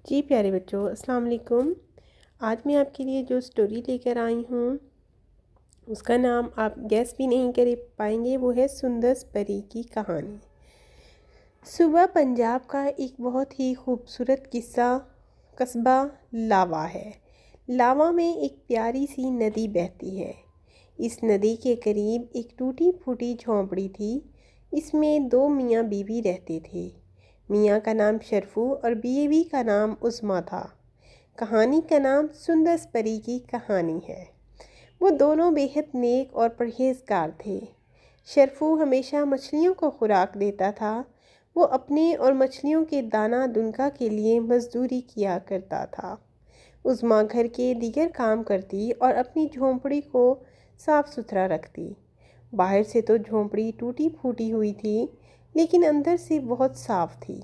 جی پیارے بچوں، السلام علیکم۔ آج میں آپ کے لیے جو سٹوری لے کر آئی ہوں اس کا نام آپ گیس بھی نہیں کر پائیں گے، وہ ہے سندس پری کی کہانی۔ صوبہ پنجاب کا ایک بہت ہی خوبصورت قصبہ لاوا ہے۔ لاوا میں ایک پیاری سی ندی بہتی ہے۔ اس ندی کے قریب ایک ٹوٹی پھوٹی جھونپڑی تھی۔ اس میں دو میاں بیوی رہتے تھے۔ میاں کا نام شرفو اور بیوی کا نام عظمیٰ تھا۔ کہانی کا نام سندس پری کی کہانی ہے۔ وہ دونوں بے حد نیک اور پرہیزگار تھے۔ شرفو ہمیشہ مچھلیوں کو خوراک دیتا تھا۔ وہ اپنے اور مچھلیوں کے دانہ دنکا کے لیے مزدوری کیا کرتا تھا۔ عظمیٰ گھر کے دیگر کام کرتی اور اپنی جھونپڑی کو صاف ستھرا رکھتی۔ باہر سے تو جھونپڑی ٹوٹی پھوٹی ہوئی تھی، لیکن اندر سے بہت صاف تھی۔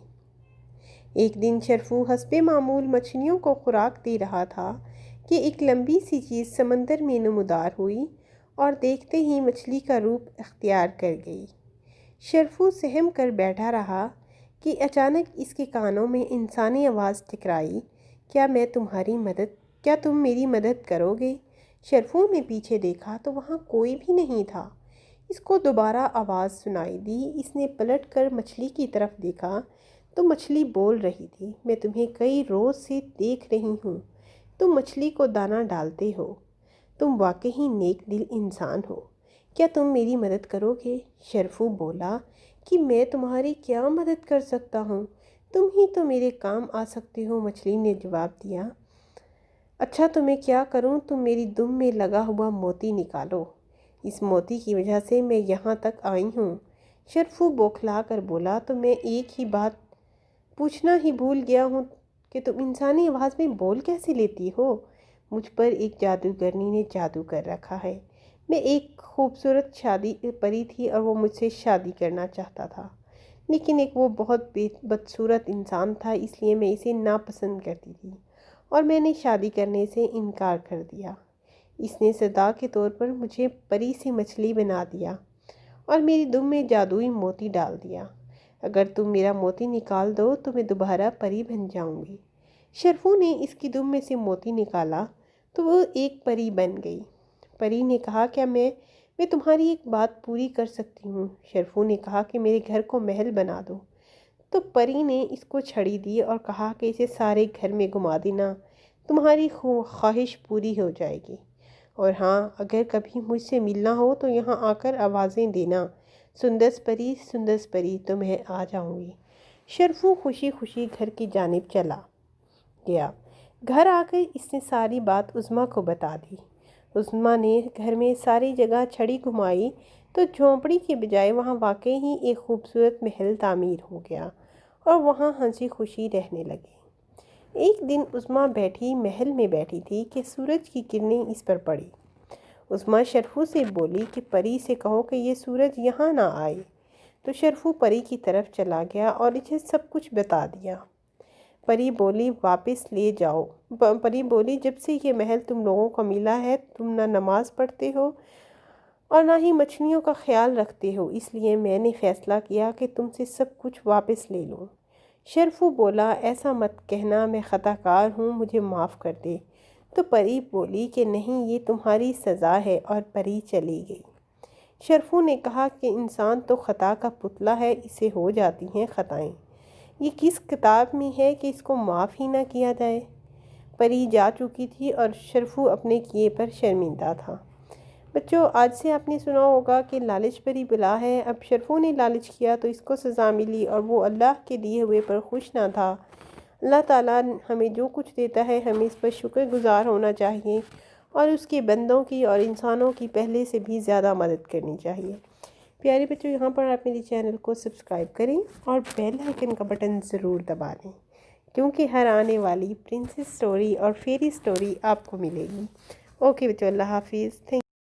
ایک دن شرفو حسب معمول مچھلیوں کو خوراک دے رہا تھا کہ ایک لمبی سی چیز سمندر میں نمودار ہوئی اور دیکھتے ہی مچھلی کا روپ اختیار کر گئی۔ شرفو سہم کر بیٹھا رہا کہ اچانک اس کے کانوں میں انسانی آواز ٹکرائی، کیا تم میری مدد کرو گے؟ شرفو نے پیچھے دیکھا تو وہاں کوئی بھی نہیں تھا۔ اس کو دوبارہ آواز سنائی دی۔ اس نے پلٹ کر مچھلی کی طرف دیکھا تو مچھلی بول رہی تھی، میں تمہیں کئی روز سے دیکھ رہی ہوں۔ تم مچھلی کو دانہ ڈالتے ہو۔ تم واقعی نیک دل انسان ہو۔ کیا تم میری مدد کرو گے؟ شرفو بولا کہ میں تمہاری کیا مدد کر سکتا ہوں؟ تم ہی تو میرے کام آ سکتے ہو۔ مچھلی نے جواب دیا، اچھا تو میں کیا کروں؟ تم میری دم میں لگا ہوا موتی نکالو۔ اس موتی کی وجہ سے میں یہاں تک آئی ہوں۔ شرفو بوکھلا کر بولا، تو میں ایک ہی بات پوچھنا ہی بھول گیا ہوں کہ تم انسانی آواز میں بول کیسے لیتی ہو؟ مجھ پر ایک جادوگرنی نے جادو کر رکھا ہے۔ میں ایک خوبصورت پری تھی اور وہ مجھ سے شادی کرنا چاہتا تھا، لیکن وہ بہت بدصورت انسان تھا، اس لیے میں اسے ناپسند کرتی تھی اور میں نے شادی کرنے سے انکار کر دیا۔ اس نے سزا کے طور پر مجھے پری سے مچھلی بنا دیا اور میری دم میں جادوئی موتی ڈال دیا۔ اگر تم میرا موتی نکال دو تو میں دوبارہ پری بن جاؤں گی۔ شرفو نے اس کی دم میں سے موتی نکالا تو وہ ایک پری بن گئی۔ پری نے کہا، کیا میں تمہاری ایک بات پوری کر سکتی ہوں؟ شرفو نے کہا کہ میرے گھر کو محل بنا دو۔ تو پری نے اس کو چھڑی دی اور کہا کہ اسے سارے گھر میں گھما دینا، تمہاری خواہش پوری ہو جائے گی۔ اور ہاں، اگر کبھی مجھ سے ملنا ہو تو یہاں آ کر آوازیں دینا، سندس پری، تو میں آ جاؤں گی۔ شرفو خوشی خوشی گھر کی جانب چلا گیا۔ گھر آ کر اس نے ساری بات عظمیٰ کو بتا دی۔ عظمیٰ نے گھر میں ساری جگہ چھڑی گھمائی تو جھونپڑی کے بجائے وہاں واقعی ہی ایک خوبصورت محل تعمیر ہو گیا اور وہاں ہنسی خوشی رہنے لگے۔ ایک دن عظمیٰ محل میں بیٹھی تھی کہ سورج کی کرنیں اس پر پڑی۔ عظمیٰ شرفو سے بولی کہ پری سے کہو کہ یہ سورج یہاں نہ آئے۔ تو شرفو پری کی طرف چلا گیا اور اسے سب کچھ بتا دیا۔ پری بولی، واپس لے جاؤ۔ پری بولی، جب سے یہ محل تم لوگوں کو ملا ہے تم نہ نماز پڑھتے ہو اور نہ ہی مچھلیوں کا خیال رکھتے ہو، اس لیے میں نے فیصلہ کیا کہ تم سے سب کچھ واپس لے لوں۔ شرفو بولا، ایسا مت کہنا، میں خطا کار ہوں، مجھے معاف کر دے۔ تو پری بولی کہ نہیں، یہ تمہاری سزا ہے، اور پری چلی گئی۔ شرفو نے کہا کہ انسان تو خطا کا پتلا ہے، اسے ہو جاتی ہیں خطائیں۔ یہ کس کتاب میں ہے کہ اس کو معاف ہی نہ کیا جائے؟ پری جا چکی تھی اور شرفو اپنے کیے پر شرمندہ تھا۔ بچوں، آج سے آپ نے سنا ہوگا کہ لالچ بری بلا ہے۔ اب شرفو نے لالچ کیا تو اس کو سزا ملی اور وہ اللہ کے دیے ہوئے پر خوش نہ تھا۔ اللہ تعالیٰ ہمیں جو کچھ دیتا ہے ہمیں اس پر شکر گزار ہونا چاہیے اور اس کے بندوں کی اور انسانوں کی پہلے سے بھی زیادہ مدد کرنی چاہیے۔ پیارے بچوں، یہاں پر آپ میری چینل کو سبسکرائب کریں اور بیل آئیکن کا بٹن ضرور دبا دیں، کیونکہ ہر آنے والی پرنسس سٹوری اور فیری سٹوری آپ کو ملے گی۔ اوکے بچوں، اللہ حافظ۔